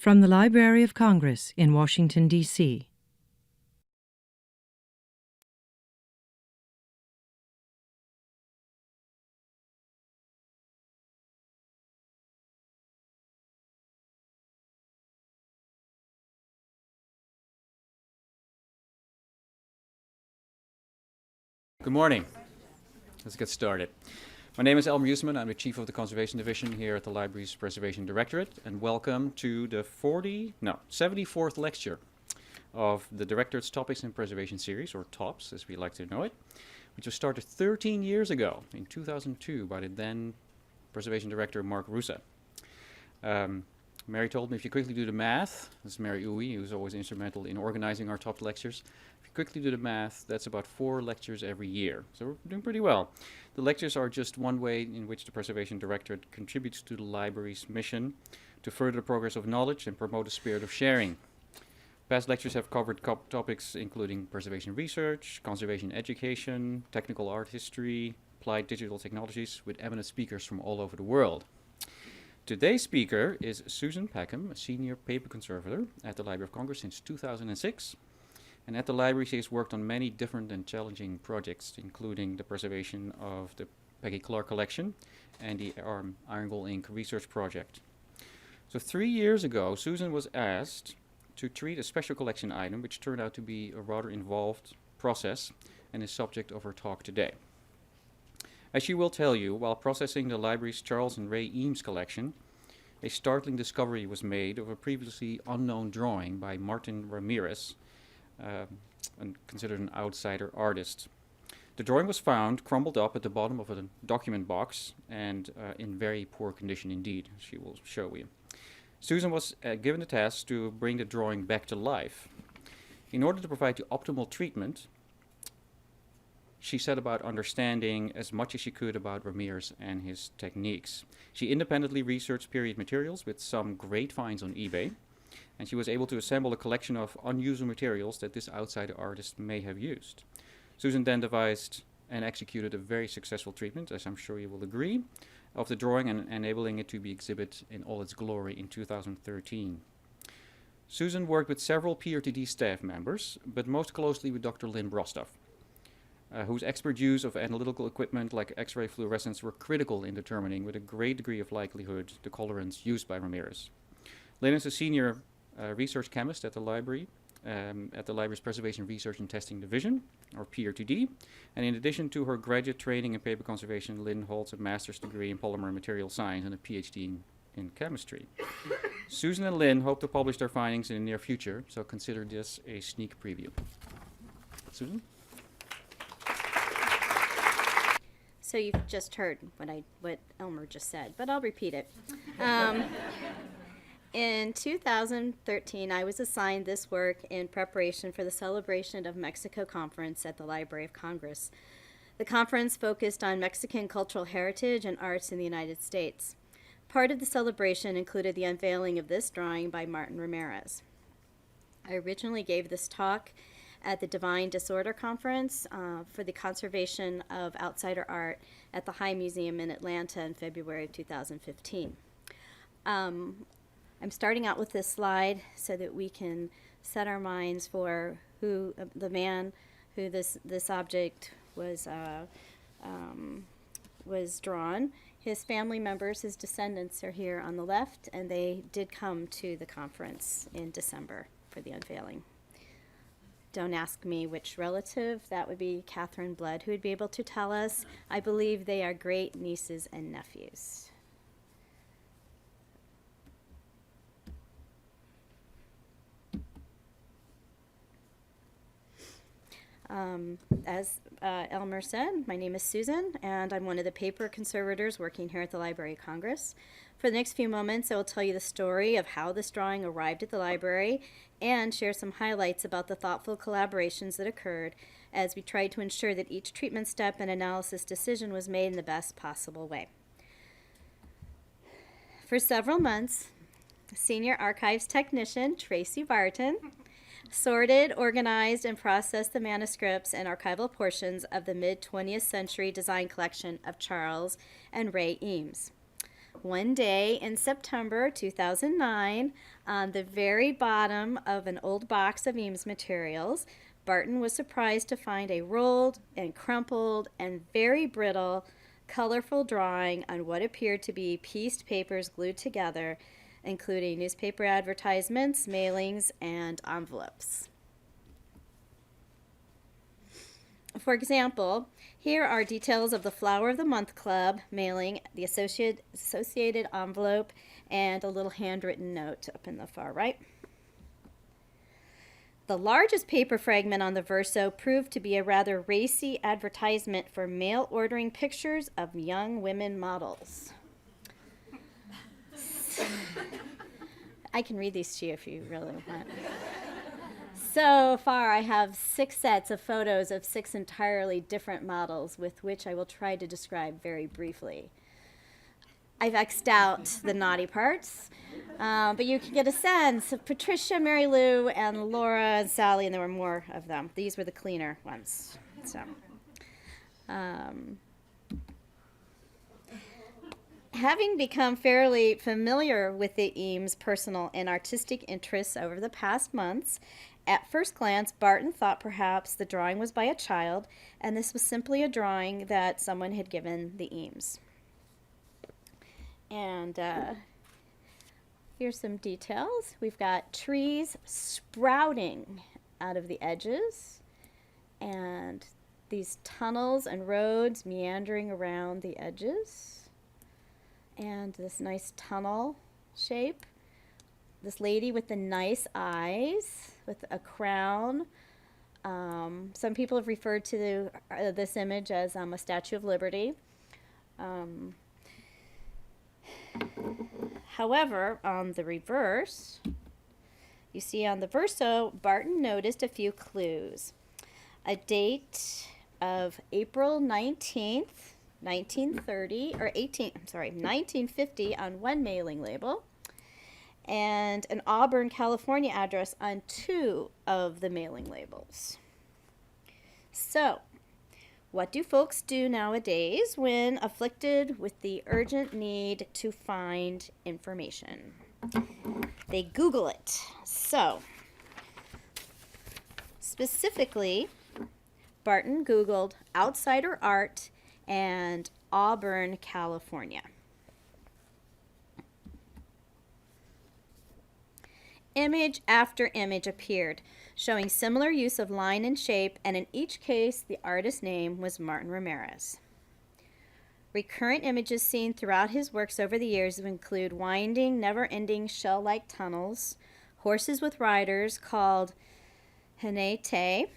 From the Library of Congress in Washington, D.C. Good morning. Let's get started. My name is Elmer Usman. I'm the Chief of the Conservation Division here at the Library's Preservation Directorate, and welcome to the 74th lecture of the Directorate's Topics in Preservation series, or TOPS as we like to know it, which was started 13 years ago in 2002 by the then Preservation Director Mark Russa. Mary told me if you quickly do the math, this is Mary Uwe, who's always instrumental in organizing our TOPS lectures. If you quickly do the math, that's about 4 lectures every year. So we're doing pretty well. The lectures are just one way in which the Preservation Directorate contributes to the library's mission to further the progress of knowledge and promote a spirit of sharing. Past lectures have covered topics including preservation research, conservation education, technical art history, applied digital technologies with eminent speakers from all over the world. Today's speaker is Susan Peckham, a senior paper conservator at the Library of Congress since 2006. And at the library, she has worked on many different and challenging projects, including the preservation of the Peggy Clark collection and the Iron Gold Ink research project. So 3 years ago, Susan was asked to treat a special collection item, which turned out to be a rather involved process and is subject of her talk today. As she will tell you, while processing the library's Charles and Ray Eames collection, a startling discovery was made of a previously unknown drawing by Martin Ramirez, considered an outsider artist. The drawing was found crumbled up at the bottom of a document box and in very poor condition indeed, she will show you. Susan was given the task to bring the drawing back to life. In order to provide the optimal treatment, she set about understanding as much as she could about Ramirez and his techniques. She independently researched period materials with some great finds on eBay, and she was able to assemble a collection of unusual materials that this outsider artist may have used. Susan then devised and executed a very successful treatment, as I'm sure you will agree, of the drawing and enabling it to be exhibited in all its glory in 2013. Susan worked with several PRTD staff members, but most closely with Dr. Lynn Brostoff, whose expert use of analytical equipment like X-ray fluorescence were critical in determining with a great degree of likelihood the colorants used by Ramirez. Lynn is a senior research chemist at the library's Preservation Research and Testing Division, or PRTD, and in addition to her graduate training in paper conservation, Lynn holds a master's degree in polymer material science and a PhD in chemistry. Susan and Lynn hope to publish their findings in the near future, so consider this a sneak preview. Susan? So you've just heard what Elmer just said, but I'll repeat it. In 2013, I was assigned this work in preparation for the Celebration of Mexico conference at the Library of Congress. The conference focused on Mexican cultural heritage and arts in the United States. Part of the celebration included the unveiling of this drawing by Martin Ramirez. I originally gave this talk at the Divine Disorder Conference for the conservation of outsider art at the High Museum in Atlanta in February of 2015. I'm starting out with this slide so that we can set our minds for who the man who this object was drawn. His family members, his descendants, are here on the left, and they did come to the conference in December for the unveiling. Don't ask me which relative. That would be Catherine Blood, who would be able to tell us. I believe they are great nieces and nephews. As Elmer said, my name is Susan, and I'm one of the paper conservators working here at the Library of Congress. For the next few moments, I will tell you the story of how this drawing arrived at the library and share some highlights about the thoughtful collaborations that occurred as we tried to ensure that each treatment step and analysis decision was made in the best possible way. For several months, senior archives technician Tracy Barton sorted, organized, and processed the manuscripts and archival portions of the mid-20th century design collection of Charles and Ray Eames. One day in September 2009, on the very bottom of an old box of Eames materials, Barton was surprised to find a rolled and crumpled and very brittle, colorful drawing on what appeared to be pieced papers glued together, including newspaper advertisements, mailings, and envelopes. For example, here are details of the Flower of the Month Club mailing, the associated envelope, and a little handwritten note up in the far right. The largest paper fragment on the verso proved to be a rather racy advertisement for mail ordering pictures of young women models. I can read these to you if you really want. So far, I have 6 sets of photos of 6 entirely different models with which I will try to describe very briefly. I've X'd out the naughty parts, but you can get a sense of Patricia, Mary Lou, and Laura and Sally, and there were more of them. These were the cleaner ones. So, having become fairly familiar with the Eames' personal and artistic interests over the past months, at first glance, Barton thought perhaps the drawing was by a child, and this was simply a drawing that someone had given the Eames. And here's some details. We've got trees sprouting out of the edges, and these tunnels and roads meandering around the edges, and this nice tunnel shape. This lady with the nice eyes, with a crown. Some people have referred to this image as a Statue of Liberty. However, on the reverse, you see on the verso, Barton noticed a few clues. A date of April 19th, 1950 on one mailing label, and an Auburn, California address on 2 of the mailing labels. So, what do folks do nowadays when afflicted with the urgent need to find information? They Google it. So, specifically, Barton Googled outsider art and Auburn, California. Image after image appeared, showing similar use of line and shape, and in each case, the artist's name was Martin Ramirez. Recurrent images seen throughout his works over the years include winding, never-ending shell-like tunnels, horses with riders called jinete,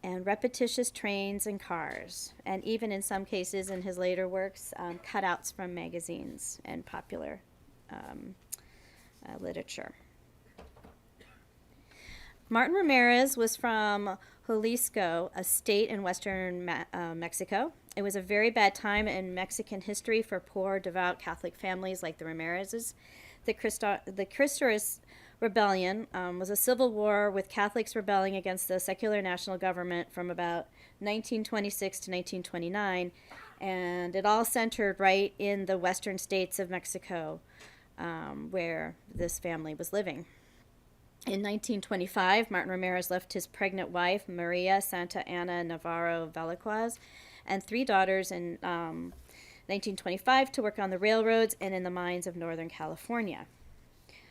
and repetitious trains and cars, and even in some cases in his later works, cutouts from magazines and popular literature. Martin Ramirez was from Jalisco, a state in western Mexico. It was a very bad time in Mexican history for poor, devout Catholic families like the Ramirez's. The Cristerist Rebellion was a civil war with Catholics rebelling against the secular national government from about 1926 to 1929, and it all centered right in the western states of Mexico, where this family was living. In 1925, Martin Ramirez left his pregnant wife, Maria Santa Ana Navarro Velazquez, and 3 daughters in 1925 to work on the railroads and in the mines of Northern California.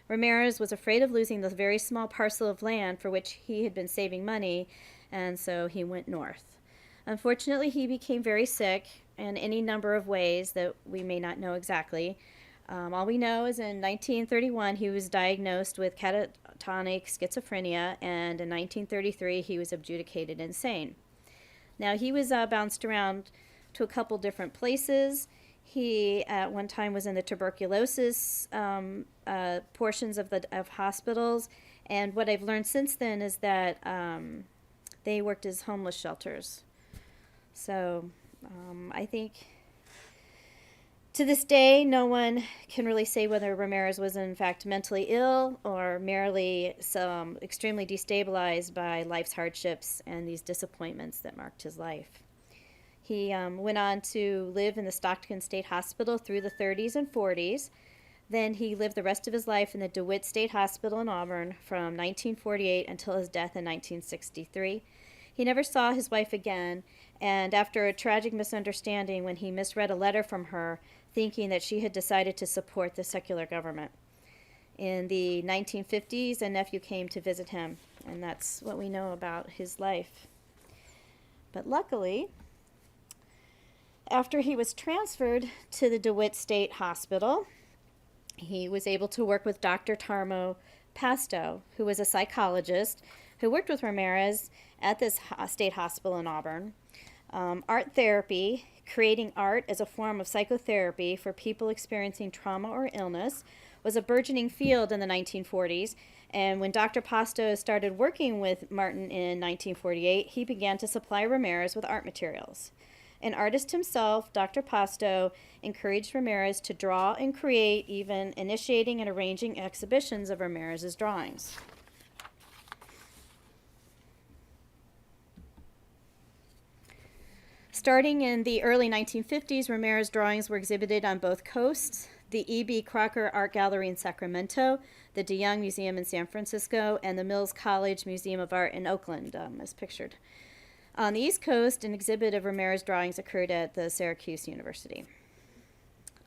Ramirez was afraid of losing the very small parcel of land for which he had been saving money, and so he went north. Unfortunately, he became very sick in any number of ways that we may not know exactly. All we know is in 1931 he was diagnosed with catatonic schizophrenia, and in 1933 he was adjudicated insane. Now, he was bounced around to a couple different places. He at one time was in the tuberculosis portions of hospitals, and what I've learned since then is that they worked as homeless shelters. So I think to this day, no one can really say whether Ramirez was in fact mentally ill or merely extremely destabilized by life's hardships and these disappointments that marked his life. He went on to live in the Stockton State Hospital through the 30s and 40s. Then he lived the rest of his life in the DeWitt State Hospital in Auburn from 1948 until his death in 1963. He never saw his wife again, and after a tragic misunderstanding when he misread a letter from her, thinking that she had decided to support the secular government. In the 1950s, a nephew came to visit him, and that's what we know about his life. But luckily, after he was transferred to the DeWitt State Hospital, he was able to work with Dr. Tarmo Pasto, who was a psychologist who worked with Ramirez at this state hospital in Auburn. Art therapy, creating art as a form of psychotherapy for people experiencing trauma or illness, was a burgeoning field in the 1940s. And when Dr. Pasto started working with Martin in 1948, he began to supply Ramirez with art materials. An artist himself, Dr. Pasto encouraged Ramirez to draw and create, even initiating and arranging exhibitions of Ramirez's drawings. Starting in the early 1950s, Ramirez's drawings were exhibited on both coasts, the E.B. Crocker Art Gallery in Sacramento, the DeYoung Museum in San Francisco, and the Mills College Museum of Art in Oakland, as pictured. On the East Coast, an exhibit of Ramirez drawings occurred at the Syracuse University.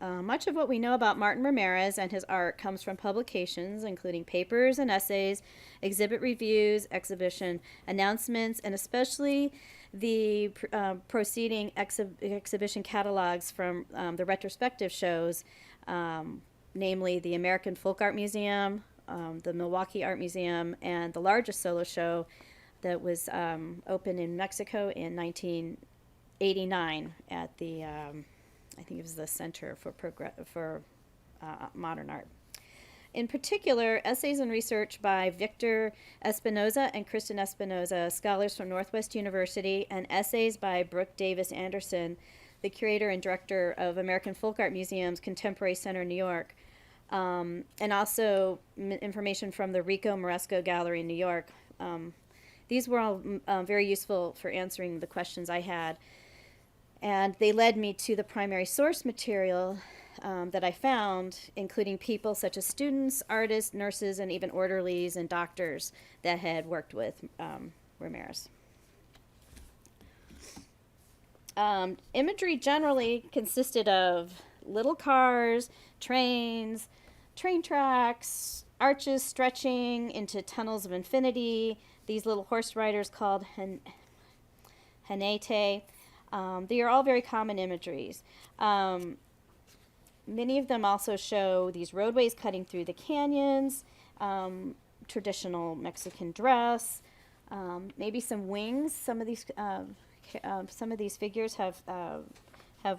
Much of what we know about Martin Ramirez and his art comes from publications, including papers and essays, exhibit reviews, exhibition announcements, and especially the proceeding exhibition catalogs from the retrospective shows, namely the American Folk Art Museum, the Milwaukee Art Museum, and the largest solo show that was opened in Mexico in 1989 at the, I think it was the Center for Modern Art. In particular, essays and research by Victor Espinoza and Kristen Espinoza, scholars from Northwest University, and essays by Brooke Davis Anderson, the curator and director of American Folk Art Museum's Contemporary Center, New York, and also information from the Rico Moresco Gallery in New York. These were all very useful for answering the questions I had. And they led me to the primary source material that I found, including people such as students, artists, nurses, and even orderlies and doctors that had worked with Ramirez. Imagery generally consisted of little cars, trains, train tracks, arches stretching into tunnels of infinity, these little horse riders called hanete. They are all very common imageries. Many of them also show these roadways cutting through the canyons, traditional Mexican dress, maybe some wings. Some of these figures have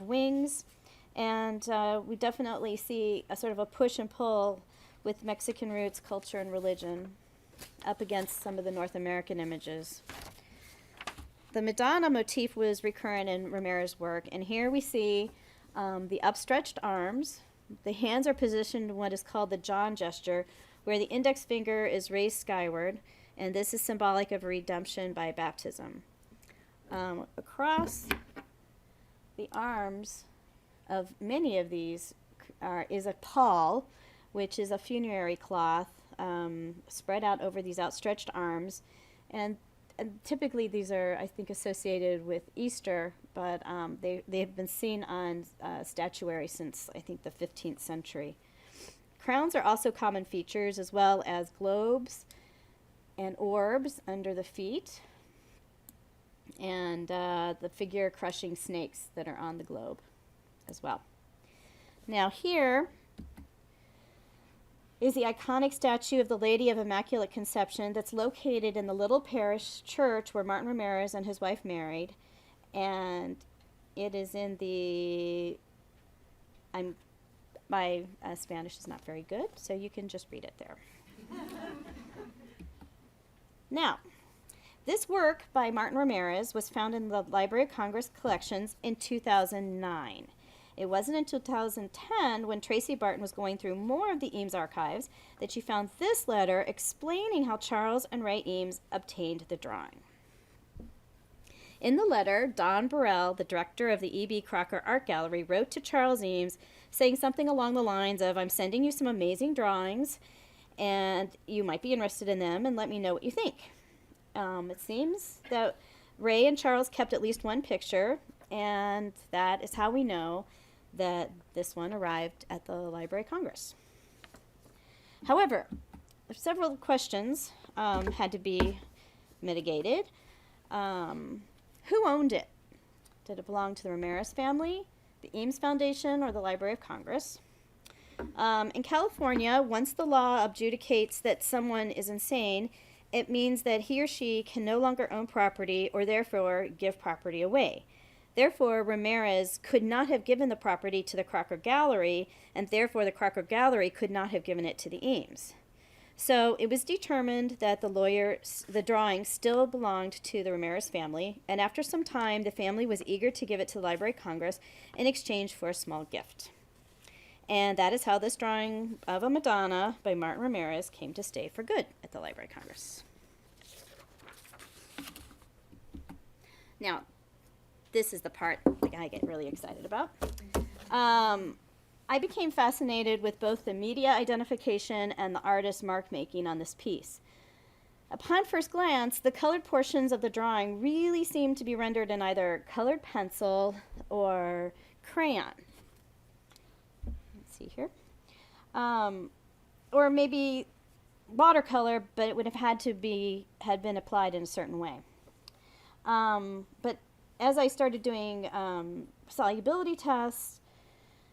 wings, and we definitely see a sort of a push and pull with Mexican roots, culture, and religion up against some of the North American images. The Madonna motif was recurrent in Ramirez's work, and here we see the upstretched arms. The hands are positioned in what is called the John gesture, where the index finger is raised skyward, and this is symbolic of redemption by baptism. Across the arms of many of these is a pall, which is a funerary cloth spread out over these outstretched arms, and typically these are, I think, associated with Easter, but they have been seen on statuary since, I think, the 15th century. Crowns are also common features, as well as globes and orbs under the feet, and the figure crushing snakes that are on the globe as well. Now here is the iconic statue of the Lady of Immaculate Conception that's located in the little parish church where Martin Ramirez and his wife married, and it is in the, my Spanish is not very good, so you can just read it there. Now, this work by Martin Ramirez was found in the Library of Congress collections in 2009. It wasn't until 2010, when Tracy Barton was going through more of the Eames archives, that she found this letter explaining how Charles and Ray Eames obtained the drawing. In the letter, Don Burrell, the director of the E.B. Crocker Art Gallery, wrote to Charles Eames saying something along the lines of, "I'm sending you some amazing drawings, and you might be interested in them, and let me know what you think." It seems that Ray and Charles kept at least one picture, and that is how we know that this one arrived at the Library of Congress. However, several questions had to be mitigated. Who owned it? Did it belong to the Ramirez family, the Eames Foundation, or the Library of Congress? In California, once the law adjudicates that someone is insane, it means that he or she can no longer own property or therefore give property away. Therefore, Ramirez could not have given the property to the Crocker Gallery, and therefore the Crocker Gallery could not have given it to the Eames. So it was determined that the drawing still belonged to the Ramirez family, and after some time, the family was eager to give it to the Library of Congress in exchange for a small gift. And that is how this drawing of a Madonna by Martin Ramirez came to stay for good at the Library of Congress. Now, this is the part that I get really excited about. I became fascinated with both the media identification and the artist's mark making on this piece. Upon first glance, the colored portions of the drawing really seem to be rendered in either colored pencil or crayon. Let's see here. Or maybe watercolor, but it would have had been applied in a certain way. But as I started doing solubility tests,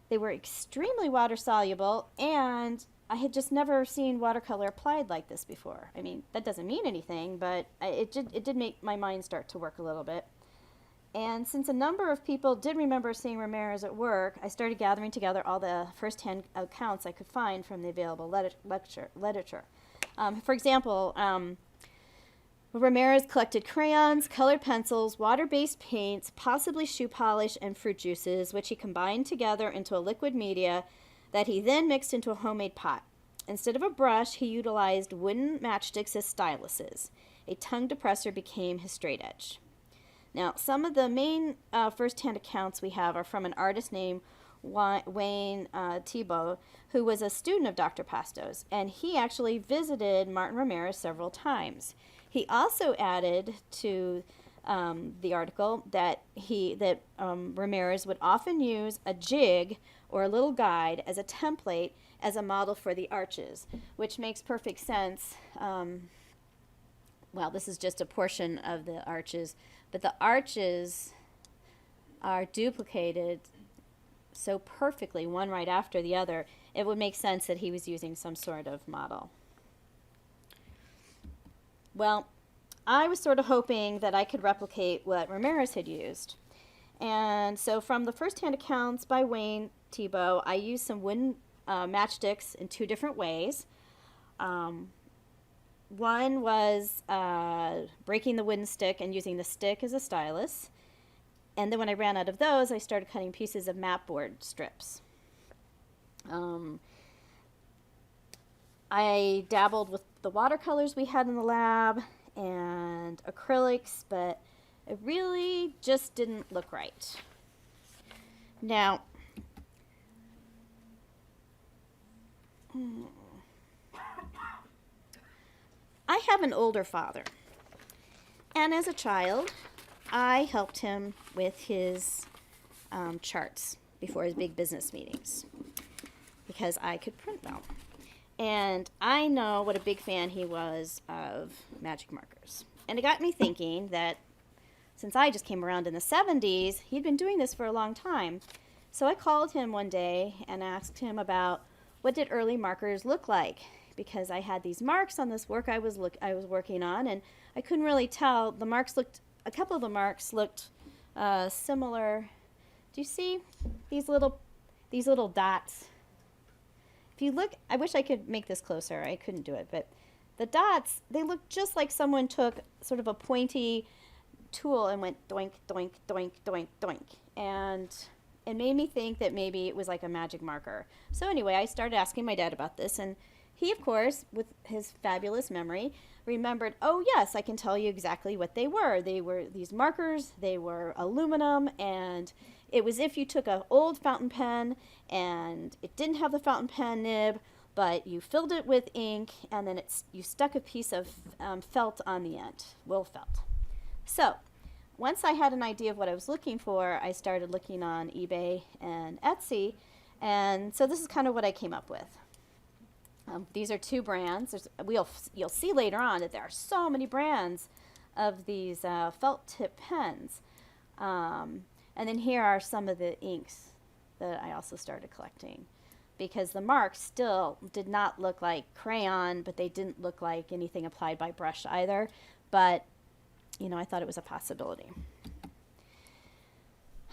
they were extremely water soluble, and I had just never seen watercolor applied like this before. I mean, that doesn't mean anything, but it did make my mind start to work a little bit. And since a number of people did remember seeing Ramirez at work, I started gathering together all the first-hand accounts I could find from the available literature. For example, Ramirez collected crayons, colored pencils, water-based paints, possibly shoe polish, and fruit juices, which he combined together into a liquid media that he then mixed into a homemade pot. Instead of a brush, he utilized wooden matchsticks as styluses. A tongue depressor became his straight edge. Now, some of the main first-hand accounts we have are from an artist named Wayne Thiebaud, who was a student of Dr. Pasto's, and he actually visited Martin Ramirez several times. He also added to the article that Ramirez would often use a jig or a little guide as a template as a model for the arches, which makes perfect sense. Well, this is just a portion of the arches, but the arches are duplicated so perfectly, one right after the other, it would make sense that he was using some sort of model. Well, I was sort of hoping that I could replicate what Ramirez had used. And so from the first-hand accounts by Wayne Thiebaud, I used some wooden matchsticks in two different ways. One was breaking the wooden stick and using the stick as a stylus. And then when I ran out of those, I started cutting pieces of mapboard strips. I dabbled with the watercolors we had in the lab and acrylics, but it really just didn't look right. Now, I have an older father, and as a child, I helped him with his charts before his big business meetings because I could print well. And I know what a big fan he was of magic markers. And it got me thinking that since I just came around in the 70s, he'd been doing this for a long time. So I called him one day and asked him about what did early markers look like, because I had these marks on this work I was working on, and I couldn't really tell. A couple of the marks looked similar. Do you see these little dots? If you look, I wish I could make this closer. I couldn't do it, but the dots, they look just like someone took sort of a pointy tool and went doink, doink, doink, doink, doink. And it made me think that maybe it was like a magic marker. So anyway, I started asking my dad about this, and he, of course, with his fabulous memory, remembered, oh, yes, I can tell you exactly what they were. They were these markers, they were aluminum, and it was if you took an old fountain pen and it didn't have the fountain pen nib, but you filled it with ink, and then you stuck a piece of felt on the end, wool felt. So once I had an idea of what I was looking for, I started looking on eBay and Etsy, and so this is kind of what I came up with. These are two brands. You'll see later on that there are so many brands of these felt tip pens. And then here are some of the inks that I also started collecting, because the marks still did not look like crayon, but they didn't look like anything applied by brush either. But, you know, I thought it was a possibility.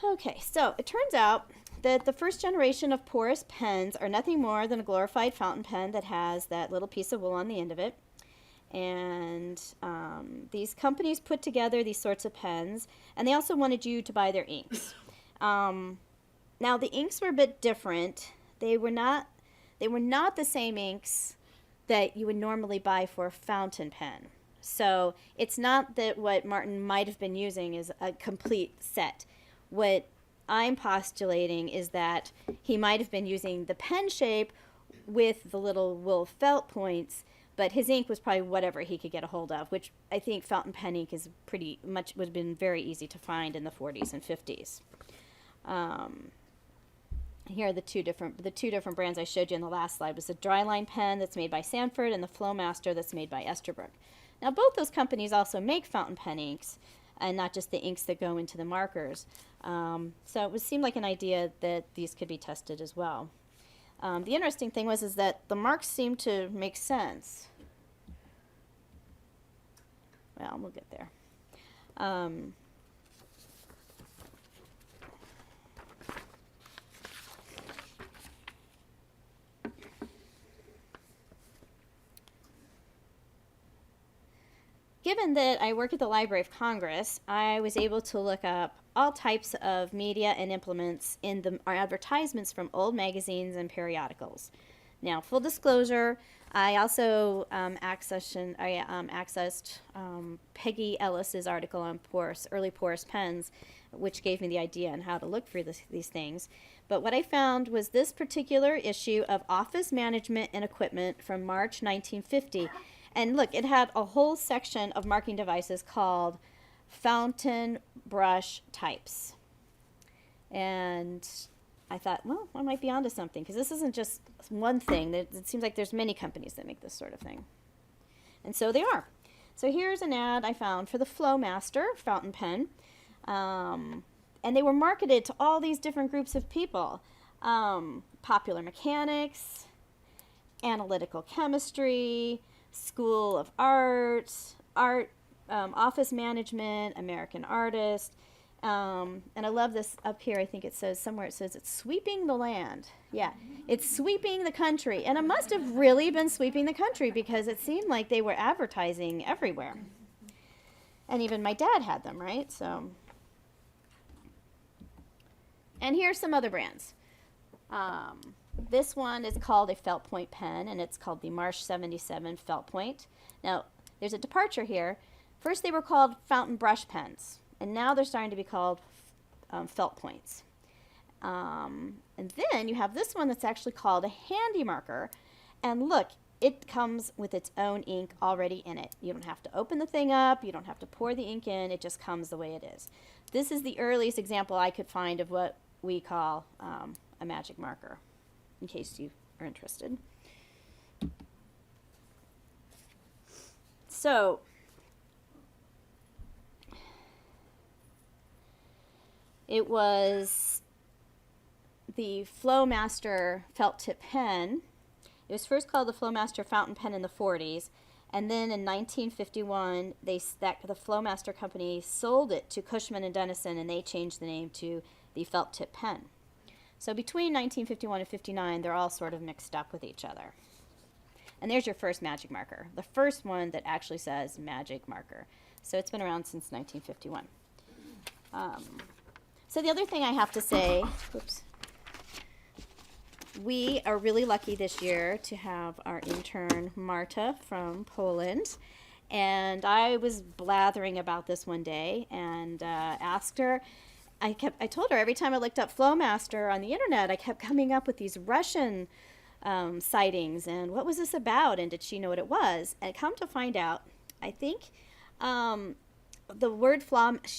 Okay, so it turns out that the first generation of porous pens are nothing more than a glorified fountain pen that has that little piece of wool on the end of it. And these companies put together these sorts of pens, and they also wanted you to buy their inks. Now, the inks were a bit different. They were not the same inks that you would normally buy for a fountain pen. So it's not that what Martin might have been using is a complete set. What I'm postulating is that he might have been using the pen shape with the little wool felt points, but his ink was probably whatever he could get a hold of, which I think fountain pen ink is pretty much would have been very easy to find in the 40s and 50s. Here are the two different brands I showed you in the last slide. Was the Dryline pen that's made by Sanford and the Flowmaster that's made by Esterbrook. Now both those companies also make fountain pen inks, and not just the inks that go into the markers. So it would seem like an idea that these could be tested as well. The interesting thing is that the marks seem to make sense. Well, we'll get there. Given that I work at the Library of Congress, I was able to look up all types of media and implements in our advertisements from old magazines and periodicals. Now, full disclosure, I also accessed Peggy Ellis's article on early porous pens, which gave me the idea on how to look for these things. But what I found was this particular issue of Office Management and Equipment from March 1950. And look, it had a whole section of marking devices called fountain brush types. And I thought, well, I might be onto something, because this isn't just one thing. It seems like there's many companies that make this sort of thing. And so they are. So here's an ad I found for the Flowmaster fountain pen. And they were marketed to all these different groups of people. Popular mechanics, analytical chemistry, School of Art, office management, American artist. And I love this up here. I think it says somewhere, it says it's sweeping the land. Yeah, it's sweeping the country. And it must have really been sweeping the country, because it seemed like they were advertising everywhere. And even my dad had them, right? So, and here's some other brands. This one is called a felt point pen, and it's called the Marsh 77 felt point. Now, there's a departure here. First they were called fountain brush pens, and now they're starting to be called felt points. And then you have this one that's actually called a handy marker, and look, it comes with its own ink already in it. You don't have to open the thing up, you don't have to pour the ink in, it just comes the way it is. This is the earliest example I could find of what we call a magic marker, in case you are interested. So, it was the Flowmaster felt tip pen. It was first called the Flowmaster fountain pen in the 40s, and then in 1951, the Flowmaster company sold it to Cushman and Dennison, and they changed the name to the felt tip pen. So between 1951 and 59, they're all sort of mixed up with each other. And there's your first magic marker, the first one that actually says magic marker. So it's been around since 1951. So the other thing I have to say, we are really lucky this year to have our intern Marta from Poland. And I was blathering about this one day and asked her. I told her every time I looked up Flowmaster on the internet, I kept coming up with these Russian sightings. And what was this about? And did she know what it was? And come to find out, I think the word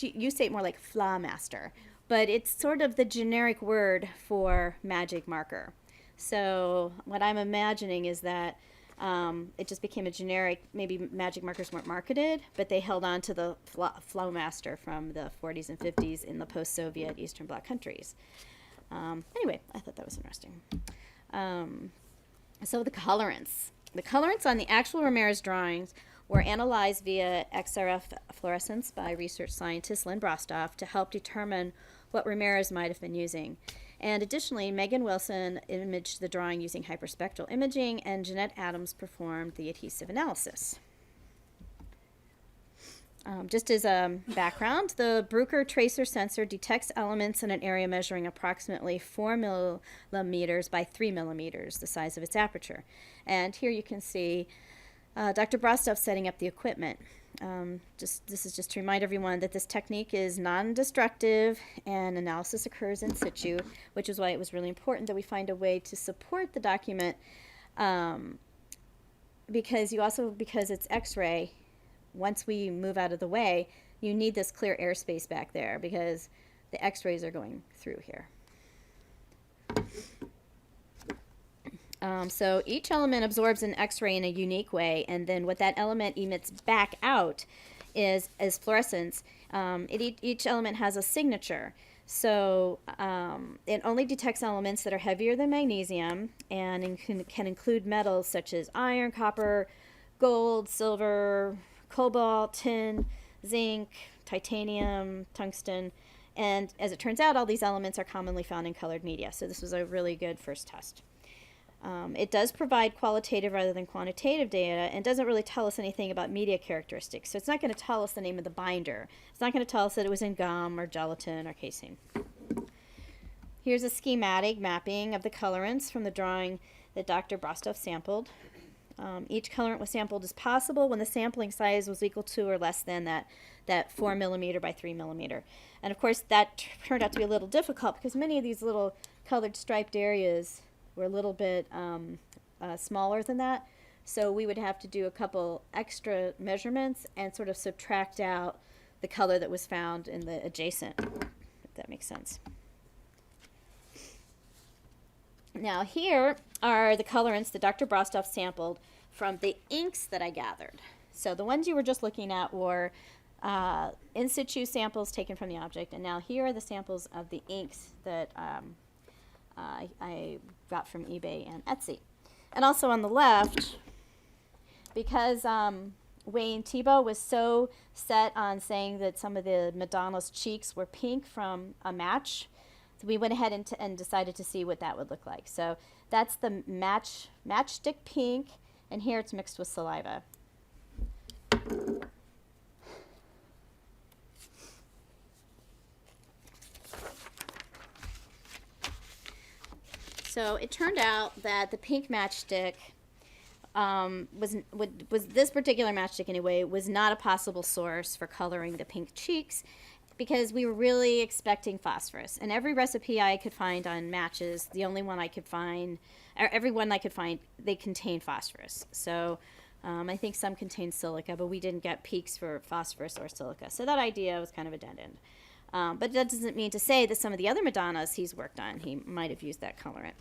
you say it more like Flawmaster, but it's sort of the generic word for magic marker. So what I'm imagining is that it just became a generic, maybe magic markers weren't marketed, but they held on to the Flowmaster from the 40s and 50s in the post-Soviet Eastern Bloc countries. Anyway, I thought that was interesting. So the colorants. The colorants on the actual Ramirez drawings were analyzed via XRF fluorescence by research scientist Lynn Brostoff to help determine what Ramirez might have been using. And additionally, Megan Wilson imaged the drawing using hyperspectral imaging, and Jeanette Adams performed the adhesive analysis. Just as a background, the Bruker tracer sensor detects elements in an area measuring approximately 4 millimeters by 3 millimeters, the size of its aperture. And here you can see Dr. Brostoff setting up the equipment. This is just to remind everyone that this technique is non-destructive and analysis occurs in situ, which is why it was really important that we find a way to support the document because it's X-ray, once we move out of the way, you need this clear airspace back there because the X-rays are going through here. So each element absorbs an X-ray in a unique way, and then what that element emits back out is fluorescence. Each element has a signature. So it only detects elements that are heavier than magnesium and can include metals such as iron, copper, gold, silver, cobalt, tin, zinc, titanium, tungsten. And as it turns out, all these elements are commonly found in colored media. So this was a really good first test. It does provide qualitative rather than quantitative data and doesn't really tell us anything about media characteristics. So it's not going to tell us the name of the binder. It's not going to tell us that it was in gum or gelatin or casing. Here's a schematic mapping of the colorants from the drawing that Dr. Brostoff sampled. Each colorant was sampled as possible when the sampling size was equal to or less than that 4 millimeter by 3 millimeter. And of course that turned out to be a little difficult because many of these little colored striped areas were a little bit smaller than that. So we would have to do a couple extra measurements and sort of subtract out the color that was found in the adjacent, if that makes sense. Now here are the colorants that Dr. Brostoff sampled from the inks that I gathered. So the ones you were just looking at were in situ samples taken from the object, and now here are the samples of the inks that I got from eBay and Etsy. And also on the left, because Wayne Thiebaud was so set on saying that some of the Madonna's cheeks were pink from a match, so we went ahead and decided to see what that would look like. So that's the matchstick pink, and here it's mixed with saliva. So it turned out that the pink matchstick was this particular matchstick anyway was not a possible source for coloring the pink cheeks because we were really expecting phosphorus. And every recipe I could find on matches, the only one I could find, or every one I could find, they contained phosphorus. So I think some contained silica, but we didn't get peaks for phosphorus or silica. So that idea was kind of a dead end. But that doesn't mean to say that some of the other Madonnas he's worked on, he might have used that colorant.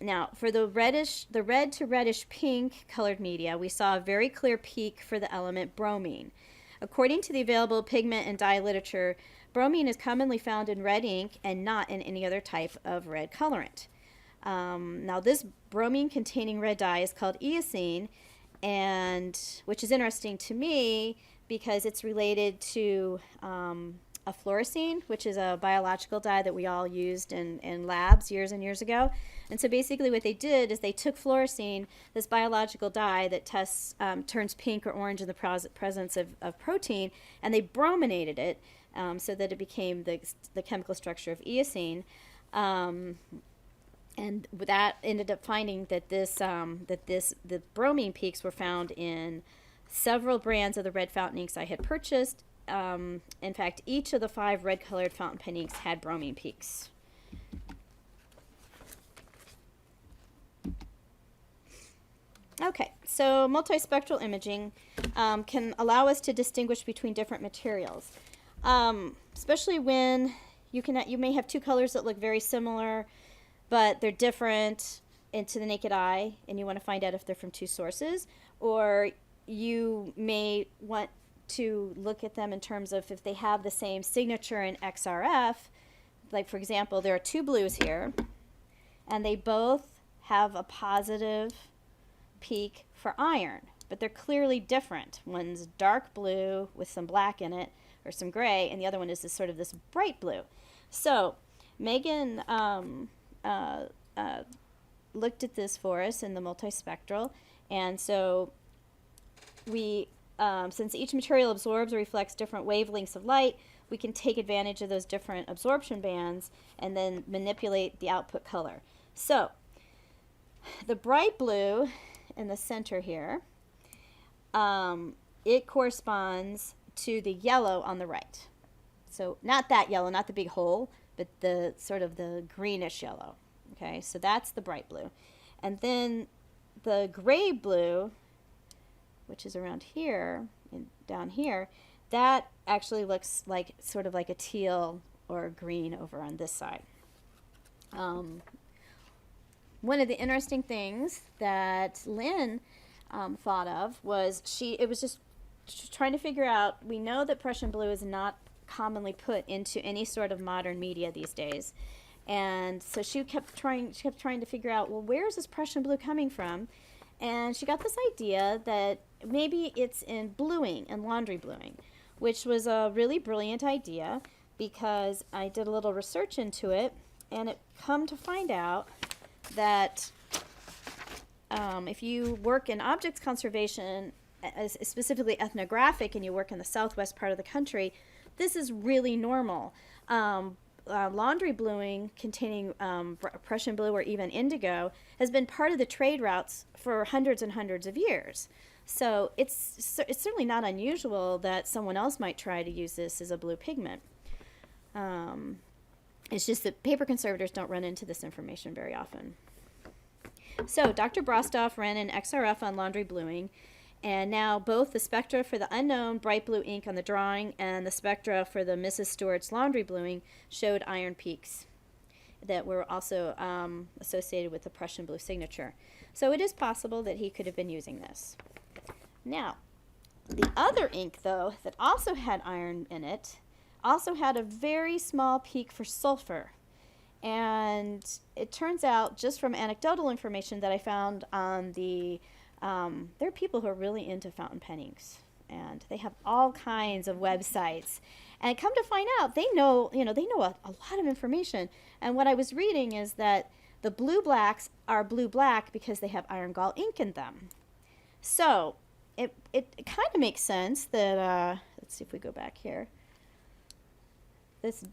Now, for the red to reddish pink colored media, we saw a very clear peak for the element bromine. According to the available pigment and dye literature, bromine is commonly found in red ink and not in any other type of red colorant. Now, this bromine-containing red dye is called eosine, and which is interesting to me because it's related to a fluorescein, which is a biological dye that we all used in labs years and years ago. And so basically what they did is they took fluorescein, this biological dye that turns pink or orange in the presence of protein, and they brominated it so that it became the chemical structure of eosine. And that ended up finding that the bromine peaks were found in several brands of the red fountain inks I had purchased. In fact, each of the 5 red-colored fountain pen inks had bromine peaks. Okay, so multispectral imaging can allow us to distinguish between different materials, especially when you may have 2 colors that look very similar, but they're different into the naked eye, and you want to find out if they're from 2 sources, or you may want to look at them in terms of if they have the same signature in XRF. Like, for example, there are 2 blues here, and they both have a positive peak for iron, but they're clearly different. One's dark blue with some black in it, or some gray, and the other one is this bright blue. So Megan looked at this for us in the multispectral, and so we, since each material absorbs or reflects different wavelengths of light, we can take advantage of those different absorption bands and then manipulate the output color. So the bright blue in the center here, it corresponds to the yellow on the right. So not that yellow, not the big hole, but the sort of the greenish yellow. Okay, so that's the bright blue. And then the gray blue, which is around here and down here, that actually looks like sort of like a teal or green over on this side. One of the interesting things that Lynn thought of was it was just trying to figure out, we know that Prussian blue is not commonly put into any sort of modern media these days. And so she kept trying to figure out, well, where is this Prussian blue coming from? And she got this idea that maybe it's in bluing and laundry bluing, which was a really brilliant idea because I did a little research into it, and it come to find out that if you work in objects conservation, specifically ethnographic, and you work in the southwest part of the country, this is really normal. Laundry bluing containing Prussian blue or even indigo has been part of the trade routes for hundreds and hundreds of years. So it's certainly not unusual that someone else might try to use this as a blue pigment. It's just that paper conservators don't run into this information very often. So Dr. Brostoff ran an XRF on laundry bluing, and now both the spectra for the unknown bright blue ink on the drawing and the spectra for the Mrs. Stewart's laundry bluing showed iron peaks that were also associated with the Prussian blue signature. So it is possible that he could have been using this. Now, the other ink, though, that also had iron in it, also had a very small peak for sulfur. And it turns out, just from anecdotal information that I found on the there are people who are really into fountain pen inks, and they have all kinds of websites. And come to find out, they know a lot of information. And what I was reading is that the blue blacks are blue black because they have iron gall ink in them. So it kind of makes sense that let's see if we go back here.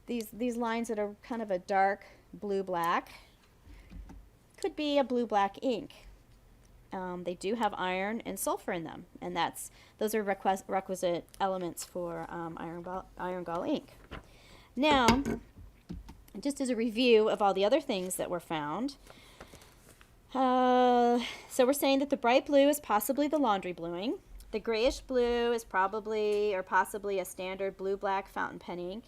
These lines that are kind of a dark blue black could be a blue black ink. They do have iron and sulfur in them, and those are requisite elements for iron gall ink. Now, just as a review of all the other things that were found, so we're saying that the bright blue is possibly the laundry bluing. The grayish blue is probably or possibly a standard blue-black fountain pen ink.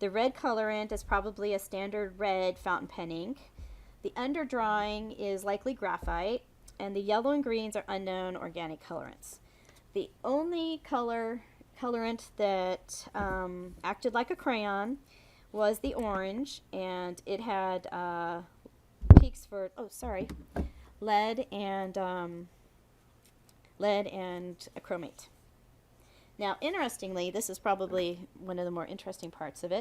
The red colorant is probably a standard red fountain pen ink. The underdrawing is likely graphite, and the yellow and greens are unknown organic colorants. The only colorant that acted like a crayon was the orange, and it had peaks for lead and chromate. Now, interestingly, this is probably one of the more interesting parts of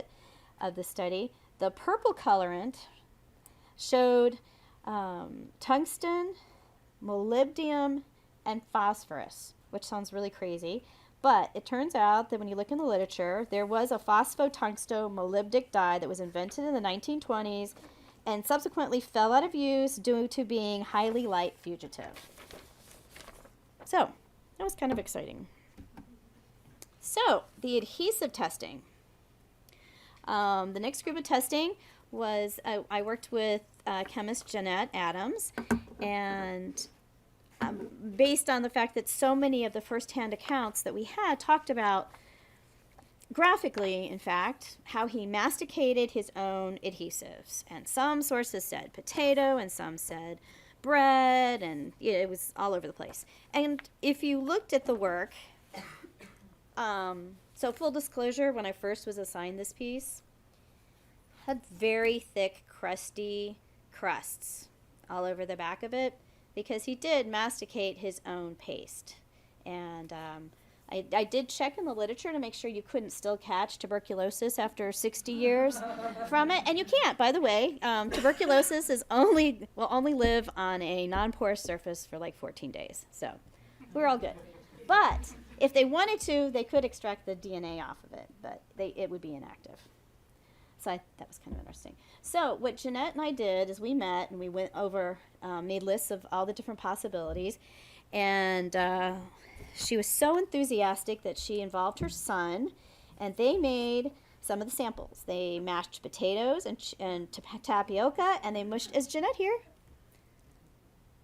the study. The purple colorant showed tungsten, molybdenum, and phosphorus, which sounds really crazy. But it turns out that when you look in the literature, there was a phosphotungsto molybdic dye that was invented in the 1920s, and subsequently fell out of use due to being highly light fugitive. So, that was kind of exciting. So, the adhesive testing. The next group of testing was, I worked with chemist Jeanette Adams, and based on the fact that so many of the first-hand accounts that we had talked about, graphically, in fact, how he masticated his own adhesives. And some sources said potato, and some said bread, and it was all over the place. And if you looked at the work, so full disclosure, when I first was assigned this piece, had very thick, crusty crusts all over the back of it, because he did masticate his own paste. And I did check in the literature to make sure you couldn't still catch tuberculosis after 60 years from it. And you can't, by the way. Tuberculosis will only live on a non-porous surface for like 14 days. So we're all good. But if they wanted to, they could extract the DNA off of it, but it would be inactive. So that was kind of interesting. So what Jeanette and I did is we met and we went over, made lists of all the different possibilities. And she was so enthusiastic that she involved her son, and they made some of the samples. They mashed potatoes and tapioca, and they mushed. Is Jeanette here?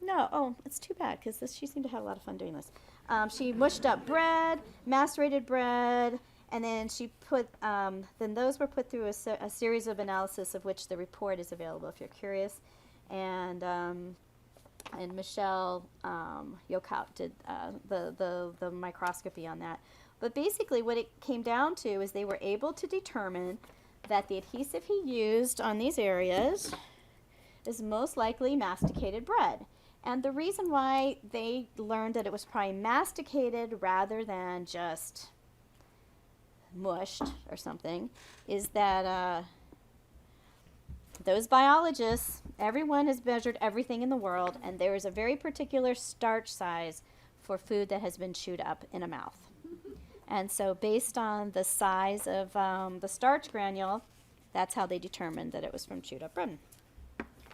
No. Oh, it's too bad, because she seemed to have a lot of fun doing this. She mushed up bread, macerated bread, and then she put, then those were put through a series of analysis, of which the report is available if you're curious. And Michelle Yokout did the microscopy on that. But basically what it came down to is they were able to determine that the adhesive he used on these areas is most likely masticated bread. And the reason why they learned that it was probably masticated rather than just mushed or something is that those biologists, everyone has measured everything in the world, and there is a very particular starch size for food that has been chewed up in a mouth. And so based on the size of the starch granule, that's how they determined that it was from chewed up bread.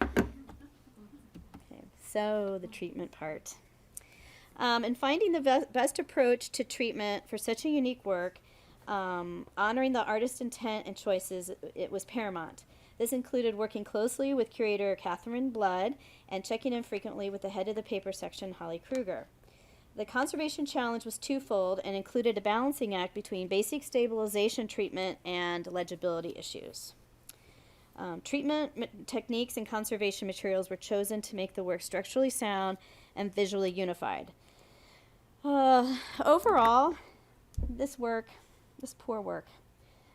Okay, so the treatment part. In finding the best approach to treatment for such a unique work, honoring the artist's intent and choices, it was paramount. This included working closely with curator Catherine Blood and checking in frequently with the head of the paper section, Holly Kruger. The conservation challenge was twofold and included a balancing act between basic stabilization treatment and legibility issues. Treatment techniques and conservation materials were chosen to make the work structurally sound and visually unified. Overall, this poor work,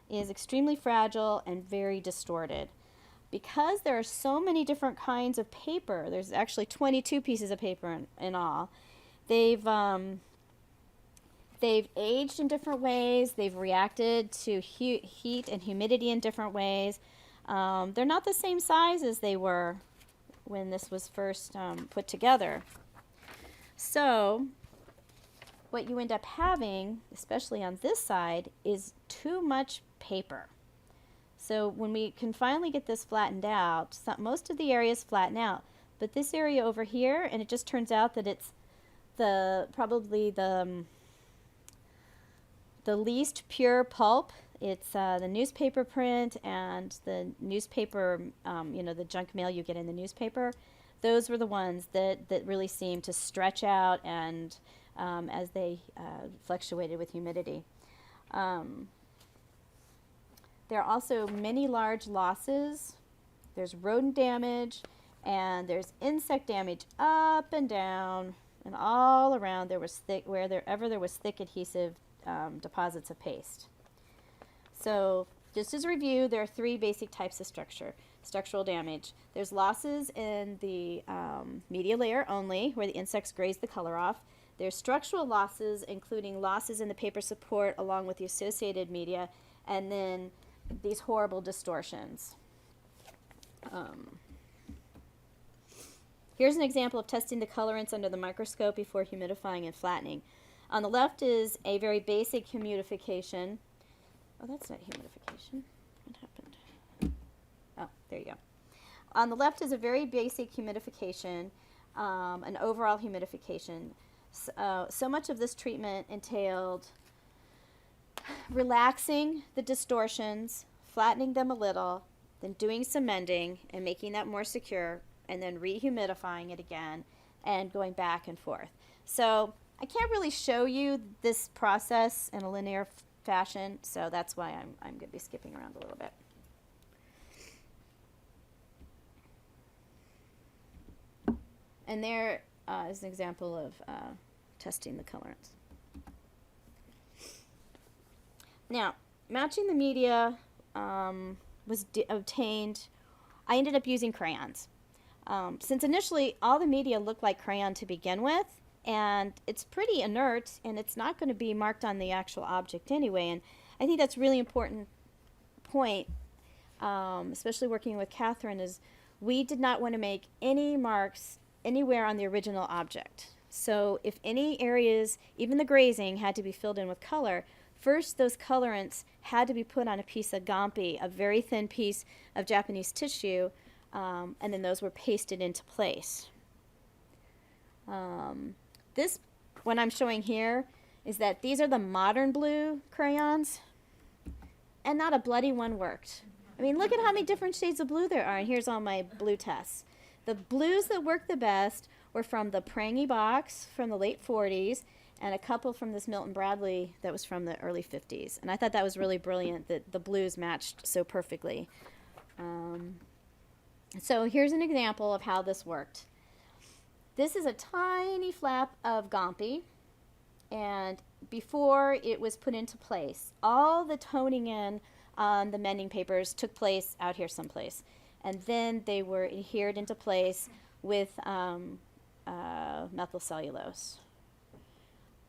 is extremely fragile and very distorted. Because there are so many different kinds of paper, there's actually 22 pieces of paper in all, they've aged in different ways, they've reacted to heat and humidity in different ways. They're not the same size as they were when this was first put together. So what you end up having, especially on this side, is too much paper. So when we can finally get this flattened out, most of the areas flatten out, but this area over here, and it just turns out that it's probably the least pure pulp. It's the newspaper print and the newspaper, the junk mail you get in the newspaper. Those were the ones that really seemed to stretch out and as they fluctuated with humidity. There are also many large losses. There's rodent damage, and there's insect damage up and down, and all around there was wherever there was thick adhesive deposits of paste. So just as a review, there are three basic types of structural damage. There's losses in the media layer only, where the insects graze the color off. There's structural losses, including losses in the paper support along with the associated media, and then these horrible distortions. Here's an example of testing the colorants under the microscope before humidifying and flattening. On the left is a very basic humidification. Oh, that's not humidification. What happened? Oh, there you go. on the left is a very basic humidification, an overall humidification. So much of this treatment entailed relaxing the distortions, flattening them a little, then doing some mending and making that more secure, and then rehumidifying it again and going back and forth. So I can't really show you this process in a linear fashion, so that's why I'm going to be skipping around a little bit. And there is an example of testing the colorants. Now, matching the media was obtained. I ended up using crayons. Since initially all the media looked like crayon to begin with, and it's pretty inert, and it's not going to be marked on the actual object anyway, and I think that's a really important point, especially working with Catherine, is we did not want to make any marks anywhere on the original object. So if any areas, even the grazing, had to be filled in with color, first those colorants had to be put on a piece of gampi, a very thin piece of Japanese tissue, and then those were pasted into place. This, what I'm showing here, is that these are the modern blue crayons, and not a bloody one worked. I mean, look at how many different shades of blue there are, and here's all my blue tests. The blues that worked the best were from the Prangy box from the late 40s, and a couple from this Milton Bradley that was from the early 50s. And I thought that was really brilliant that the blues matched so perfectly. So here's an example of how this worked. This is a tiny flap of gampi, and before it was put into place, all the toning in on the mending papers took place out here someplace. And then they were adhered into place with methyl cellulose.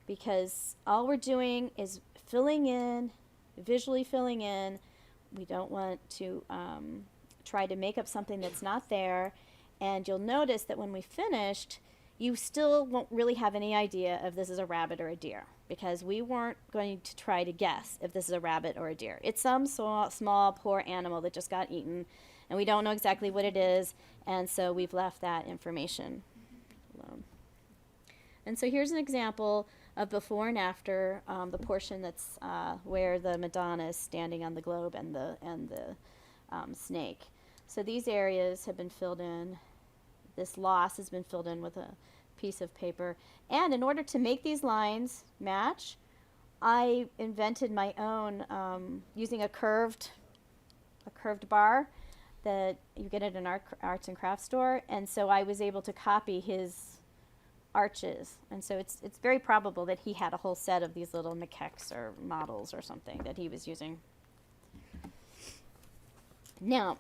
Because all we're doing is filling in, visually filling in. We don't want to try to make up something that's not there. And you'll notice that when we finished, you still won't really have any idea if this is a rabbit or a deer, because we weren't going to try to guess if this is a rabbit or a deer. It's some small, poor animal that just got eaten, and we don't know exactly what it is, and so we've left that information alone. And so here's an example of before and after, the portion that's where the Madonna is standing on the globe and the snake. So these areas have been filled in. This loss has been filled in with a piece of paper. And in order to make these lines match, I invented my own using a curved bar that you get at an arts and crafts store. And so I was able to copy his arches. And so it's very probable that he had a whole set of these little maquettes or models or something that he was using. Now,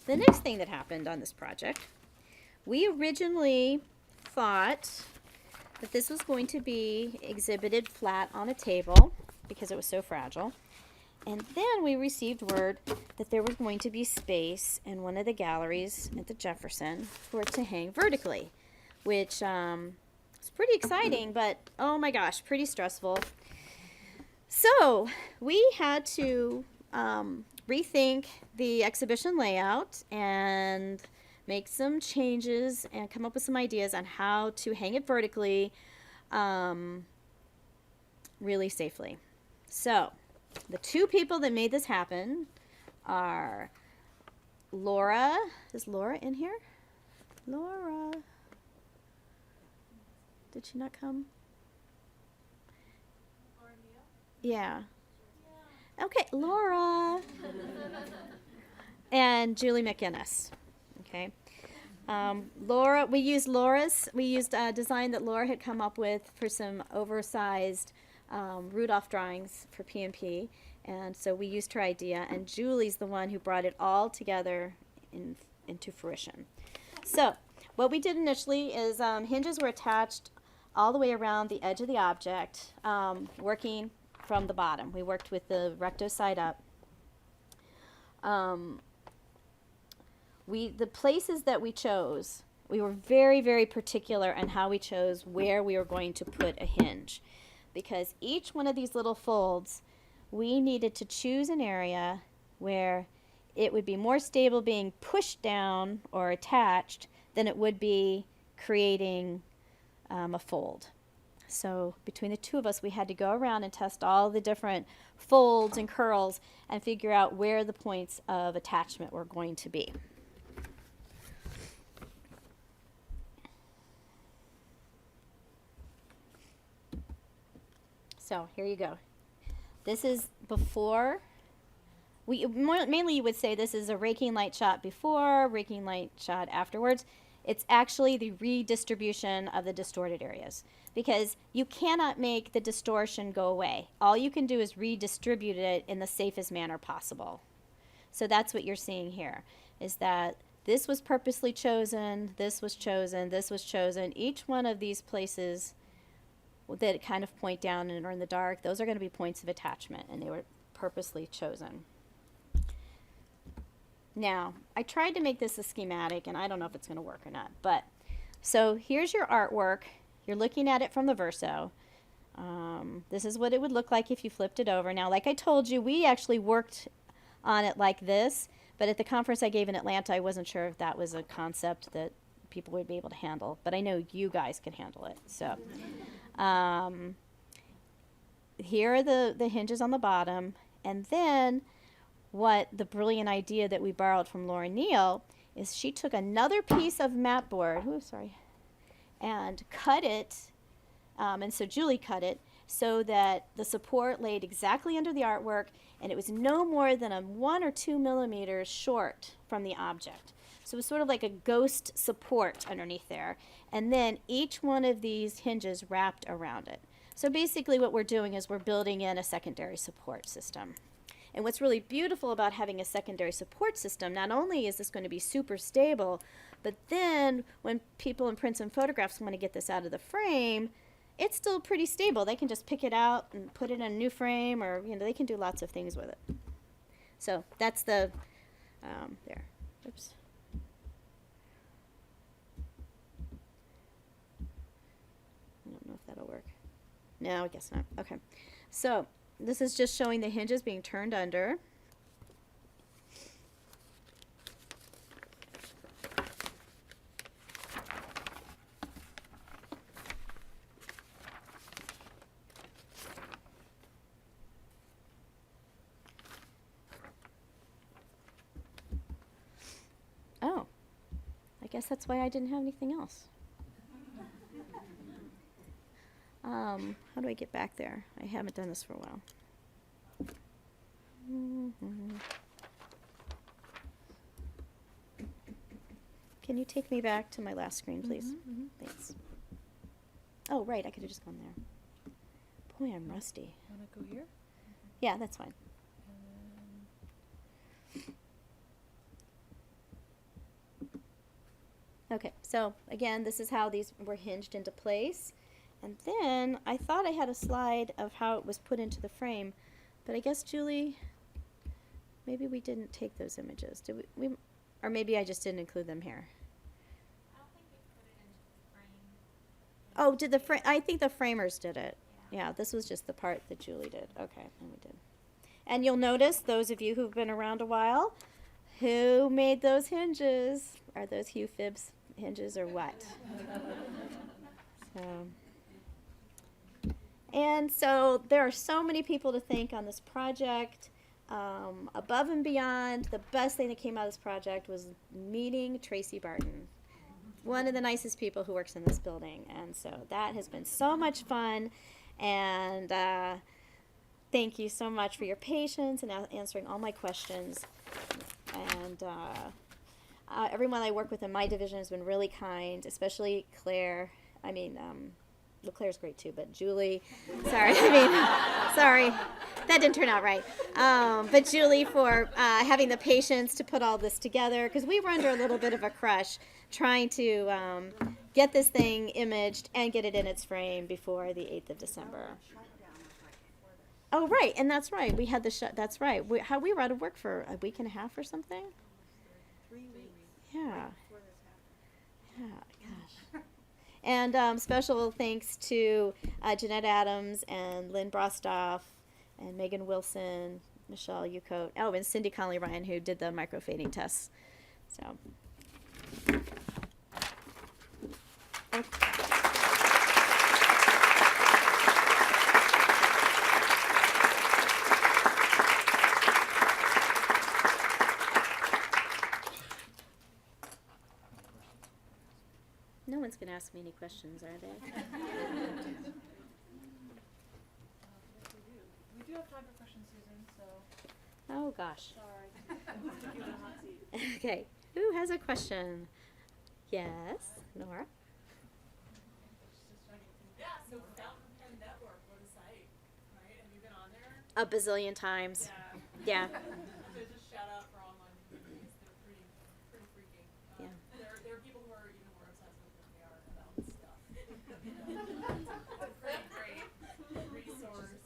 the next thing that happened on this project, we originally thought that this was going to be exhibited flat on a table because it was so fragile. And then we received word that there was going to be space in one of the galleries at the Jefferson for it to hang vertically, which is pretty exciting, but oh my gosh, pretty stressful. So we had to rethink the exhibition layout and make some changes and come up with some ideas on how to hang it vertically really safely. So the two people that made this happen are Laura. Is Laura in here? Laura. Did she not come? Laura Neal? Yeah. Okay, Laura. And Julie McInnes. Okay. Laura, we used a design that Laura had come up with for some oversized Rudolph drawings for P&P, and so we used her idea, and Julie's the one who brought it all together into fruition. So what we did initially is hinges were attached all the way around the edge of the object, working from the bottom. We worked with the recto side up. The places that we chose, we were very, very particular on how we chose where we were going to put a hinge, because each one of these little folds, we needed to choose an area where it would be more stable being pushed down or attached than it would be creating a fold. So between the two of us, we had to go around and test all the different folds and curls and figure out where the points of attachment were going to be. So here you go. This is before. Mainly you would say this is a raking light shot before, raking light shot afterwards. It's actually the redistribution of the distorted areas, because you cannot make the distortion go away. All you can do is redistribute it in the safest manner possible. So that's what you're seeing here, is that this was purposely chosen, this was chosen, this was chosen. Each one of these places that kind of point down and are in the dark, those are going to be points of attachment, and they were purposely chosen. Now, I tried to make this a schematic, and I don't know if it's going to work or not, but so here's your artwork. You're looking at it from the verso. This is what it would look like if you flipped it over. Now, like I told you, we actually worked on it like this, but at the conference I gave in Atlanta, I wasn't sure if that was a concept that people would be able to handle, but I know you guys can handle it. So here are the hinges on the bottom, and then what the brilliant idea that we borrowed from Laura Neal is she took another piece of mat board, and cut it, and so Julie cut it so that the support laid exactly under the artwork, and it was no more than 1 or 2 millimeters short from the object. So it was sort of like a ghost support underneath there, and then each one of these hinges wrapped around it. So basically what we're doing is we're building in a secondary support system. And what's really beautiful about having a secondary support system, not only is this going to be super stable, but then when people in prints and photographs want to get this out of the frame, it's still pretty stable. They can just pick it out and put it in a new frame, or they can do lots of things with it. So that's the there. Oops. I don't know if that'll work. No, I guess not. Okay. So this is just showing the hinges being turned under. Oh, I guess that's why I didn't have anything else. How do I get back there? I haven't done this for a while. Can you take me back to my last screen, please? Thanks. Oh, right, I could have just gone there. Boy, I'm rusty. Want to go here? Yeah, that's fine. Okay, so again, this is how these were hinged into place. And then I thought I had a slide of how it was put into the frame, but I guess, Julie, maybe we didn't take those images. Did we or maybe I just didn't include them here. I don't think we put it into the frame. Oh, did the frame? I think the framers did it. Yeah, this was just the part that Julie did. Okay, and we did. And you'll notice, those of you who've been around a while, who made those hinges? Are those Hugh Phibbs hinges or what? And so there are so many people to thank on this project. Above and beyond, the best thing that came out of this project was meeting Tracy Barton, one of the nicest people who works in this building. And so that has been so much fun. And thank you so much for your patience and answering all my questions. And everyone I work with in my division has been really kind, especially Claire. Well, Claire's great too, but Julie, sorry, that didn't turn out right. But Julie for having the patience to put all this together, because we were under a little bit of a crush trying to get this thing imaged and get it in its frame before the 8th of December. Oh, right, and that's right. We had the that's right. We were out of work for a week and a half or something. 3 weeks. Yeah. Yeah, gosh. And special thanks to Jeanette Adams and Lynn Brostoff and Megan Wilson, Michelle Ucote. Oh, and Cindy Conley Ryan, who did the microfading tests. So. No one's going to ask me any questions, are they? Yes, we do. We do have time for questions, Susan, so Oh, gosh. sorry. We'll stick you in the hot seat. Okay. Who has a question? Yes, Nora? Yeah, so Fountain Pen Network, what a site, right? Have you been on there? A bazillion times. Yeah. So just shout out for online communities. They're pretty freaky. Yeah. There are people who are even more obsessed with it than we are about stuff. It's a pretty great resource.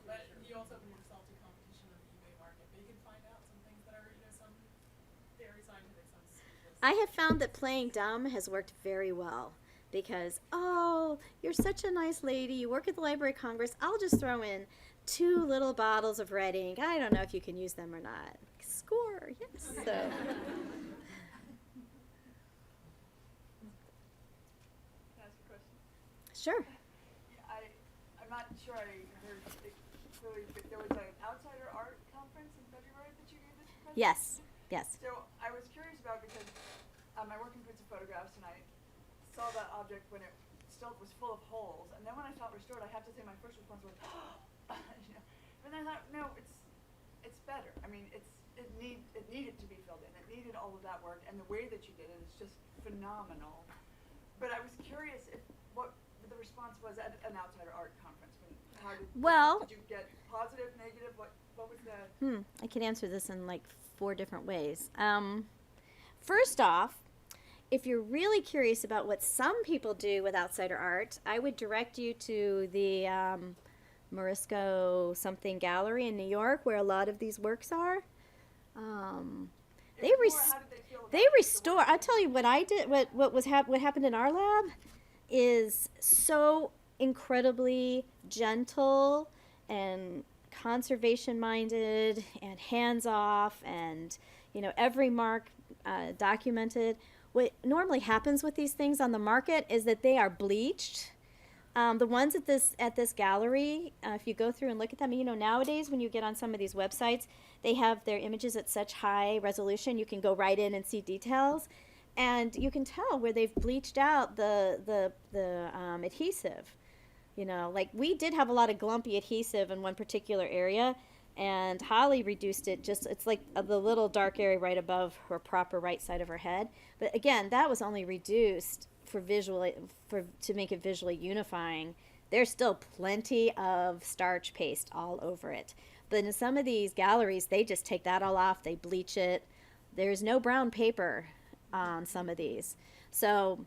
But you also open yourself to competition on the eBay market. But you can find out some things that are, some very scientific, some stupid. I have found that playing dumb has worked very well because, oh, you're such a nice lady. You work at the Library of Congress. I'll just throw in 2 little bottles of red ink. I don't know if you can use them or not. Score, yes. So. Can I ask a question? Sure. I'm not sure I heard it clearly, but there was an outsider art conference in February that you gave this presentation? Yes. Yes. So I was curious about because I work in prints and photographs, and I saw that object when it still was full of holes, and then when I saw it restored, I have to say my first response was, but then I thought, no, it's better. I mean, it needed to be filled in. It needed all of that work, and the way that you did it is just phenomenal. But I was curious what the response was at an outsider art conference. Did you get positive, negative? What was the? I can answer this in like 4 different ways. First off, if you're really curious about what some people do with outsider art, I would direct you to the Morisco something gallery in New York, where a lot of these works are. How did they feel about They restore. I'll tell you what I did. What happened in our lab is so incredibly gentle and conservation minded and hands off, and every mark documented. What normally happens with these things on the market is that they are bleached. The ones at this gallery, if you go through and look at them, nowadays when you get on some of these websites, they have their images at such high resolution, you can go right in and see details, and you can tell where they've bleached out the adhesive. Like we did have a lot of glumpy adhesive in one particular area, and Holly reduced it it's like the little dark area right above her proper right side of her head. But again, that was only reduced to make it visually unifying. There's still plenty of starch paste all over it. But in some of these galleries, they just take that all off, they bleach it. There's no brown paper on some of these. So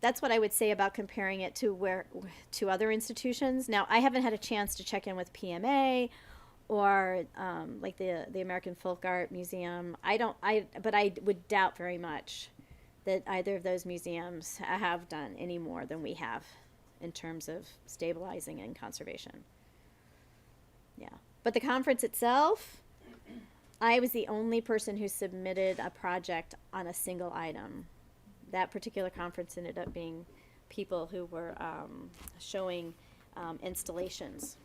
that's what I would say about comparing it to other institutions. Now, I haven't had a chance to check in with PMA or like the American Folk Art Museum. But I would doubt very much that either of those museums have done any more than we have in terms of stabilizing and conservation. Yeah. But the conference itself, I was the only person who submitted a project on a single item. That particular conference ended up being people who were showing installations.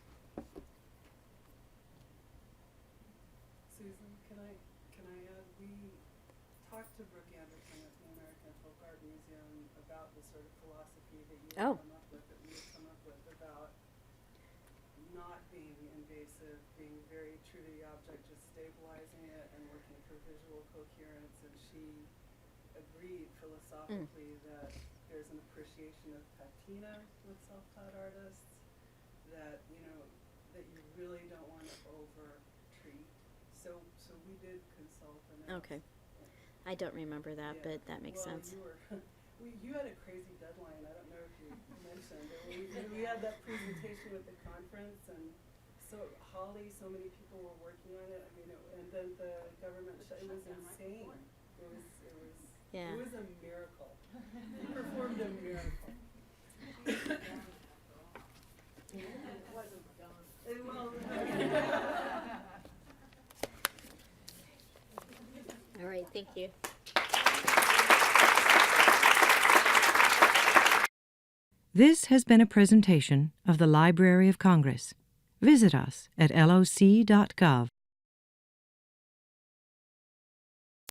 Susan, can I add, we talked to Brooke Anderson at the American Folk Art Museum about the sort of philosophy that you Oh. had come up with, that we had come up with about not being invasive, being very true to the object, just stabilizing it and working for visual coherence, and she agreed philosophically that there's an appreciation of patina with self-taught artists, that that you really don't want to over-treat. So we did consult and ask. Okay. I don't remember that, Yeah. but that makes sense. You were, you had a crazy deadline. I don't know if you mentioned it. We had that presentation with the conference, and so Holly, so many people were working on it. I mean, and then the government it was insane. Yeah. It was a miracle. You performed a miracle. It wasn't done. Thank you. This has been a presentation of the Library of Congress. Visit us at loc.gov.